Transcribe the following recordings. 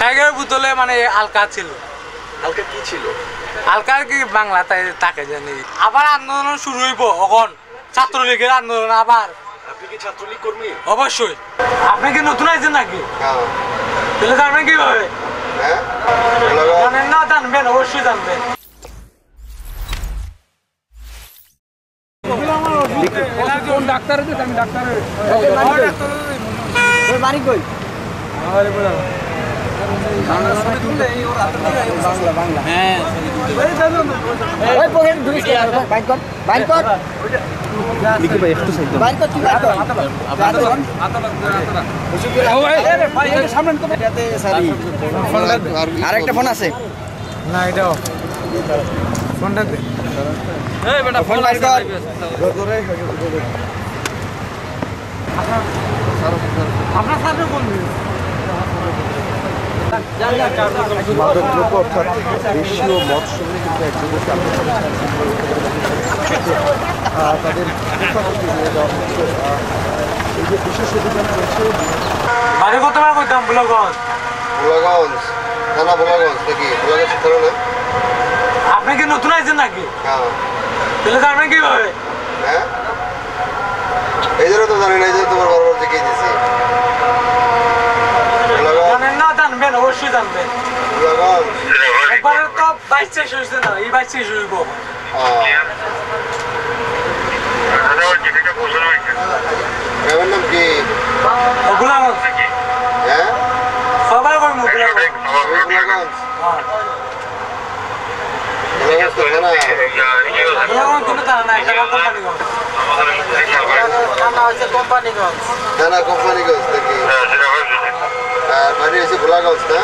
টাইগারের বোতলে মানে আলকা ছিল। হালকা কি ছিল? আলকার কি বাংলা তাই তাকে জানি। আবার আন্দোলন শুরু হইব এখন ছাত্রলীগের আন্দোলন আবার। আপনি কি ছাত্রলীগ কর্মী? অবশ্যই। আপনি কি নতুন আইছেন নাকি? তাহলে জানবেন কিভাবে? জানেন না, জানবেন, অবশ্যই জানবেন। ডাক্তার আমি ডাক্তার বাড়ি কই আরেকটা ফোন আছে না, এটাও ফোনটা ফোন বাইর কর। আপনার সাথে কোন মাদকদ্রব্য অর্থাৎ দেশীয় মদ সেবনে কিন্তু এক যুবক তাদের নিয়ে দেওয়া হচ্ছে। এই যে বিশেষ অভিযান চলছে। বাড়ি কতবার করতাম বুলাগঞ্জ থানা বোলাগঞ্জ নাকি? বোলাগঞ্জ থানা না? আপনি কি নতুন আইছেন নাকি? তাহলে জানবেন কিভাবে? এই জন্য তো জানি না, এই জন্য তোমার বারবার দেখিয়ে দিয়েছি। জানেন না, জানবেন, অবশ্যই জানবেন। একবারে তো 22 শেষ হয়েছে না, এই 22 শেষ হইব। গ্রামের নাম কি? বুলাগঞ্জ। হ্যাঁ, সবাই কই বুলাগঞ্জ। বোলাগঞ্জ। বোলাগঞ্জ তো থানা। বুলাগঞ্জ কিন্তু জানা না, এটা কোম্পানিগঞ্জ। থানা হচ্ছে কোম্পানিগঞ্জ। থানা কোম্পানিগঞ্জ নাকি? আর বাড়ি হচ্ছে বোলাগঞ্জ না?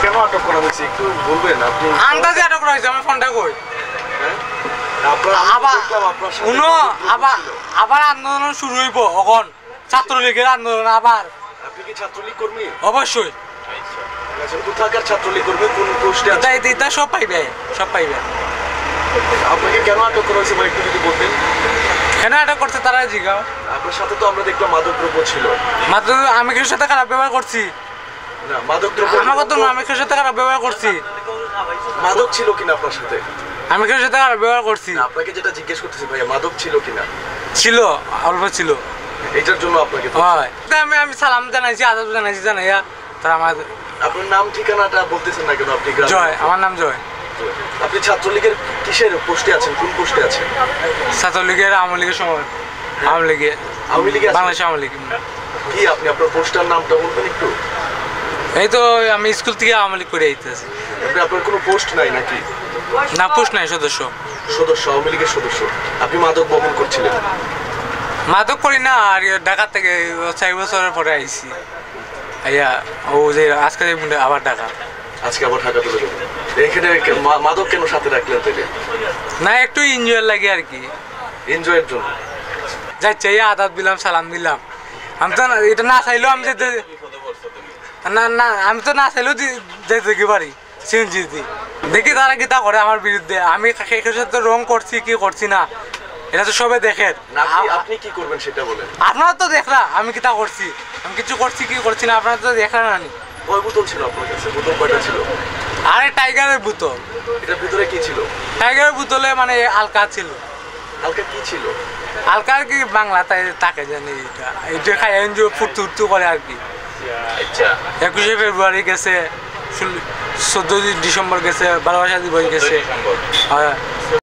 কেন আটক করা হয়েছে একটু বলবেন আপনি? আন্দাজে আটক করা হয়েছে, আমার ফোনটা কই? আবার আন্দোলন শুরু হইব এখন ছাত্রলীগের আন্দোলন আবার। আপনি কি ছাত্রলীগ কর্মী? অবশ্যই। কোথাকার ছাত্রলীগ কর্মী? কোন পোস্টে? এটা সব পাইবে, সব পাইবে। আপনাকে কেন আটক করা হয়েছে একটু যদি বলতেন? কেন আটক করছে তারা জিগাও। আপনার সাথে তো আমরা দেখলাম মাদকদ্রব্য ছিল। আমি কিছুর সাথে খারাপ ব্যবহার করছি না, মাদকদ্রব্য আমাকে তো আমি কিছুর সাথে খারাপ ব্যবহার করছি। মাদক ছিল কিনা আপনার সাথে? আমি কিছুর সাথে খারাপ ব্যবহার করছি। আপনাকে যেটা জিজ্ঞেস করতেছি ভাইয়া, মাদক ছিল কিনা? ছিল, অল্প ছিল। এটার জন্য আপনাকে আমি সালাম জানাইছি, আদাব জানাইছি, জানাইয়া তারা আমার। আপনার নাম ঠিকানাটা বলতেছেন না কেন? আপনি জয়, আমার নাম জয়। আপনি ছাত্রলীগের কিসের পোস্টে আছেন? কোন পোস্টে আছেন? ছাত্রলীগের, আওয়ামী লীগের সময়। আওয়ামী লীগে বাংলাদেশ আওয়ামী লীগ। কি আপনি আপনার পোস্টার নামটা বলবেন একটু? এই তো আমি স্কুল থেকে আওয়ামী লীগ করে আইতেছি। আপনার কোনো পোস্ট নাই নাকি? না, পোস্ট নাই, সদস্য। আওয়ামী লীগের সদস্য। আপনি মাদক বহন করছিলেন? মাদক করি না, আর ঢাকা থেকে 4 বছরের পরে আইছি। ও যে আজকে আবার ঢাকা। আজকে আবার ঢাকা চলে যাবেন? এখানে মাদক কেন সাথে রাখলেন তাহলে? না, একটু এনজয়ের লাগে আর কি। এনজয়ের জন্য যাচ্ছে, আদাব দিলাম, সালাম দিলাম। আমি তো এটা না চাইলেও আমি যেতে না, আমি তো না চাইলেও যেতে পারি সিএনজি দি। দেখি তারা কি তা করে আমার বিরুদ্ধে। আমি সাথে রং করছি কি করছি না, এটা তো সবাই দেখেন। আপনি কি করবেন সেটা বলেন। আপনারা তো দেখলা আমি কি তা করছি, আমি কিছু করছি কি করছি না, আপনারা তো দেখলেন না। কয় বোতল ছিল আপনার কাছে? বোতল কয়টা ছিল? আরে টাইগারের বোতল। এটার ভিতরে কি ছিল? টাইগারের বোতলে মানে আলকা ছিল। হালকা কি ছিল? আলকার কি বাংলা তাই তাকে জানি। এটা খাই এনজিও ফুটু করে আর কি। 21শে ফেব্রুয়ারি গেছে, 14 ডিসেম্বর গেছে, ভালোবাসা দিবস গেছে।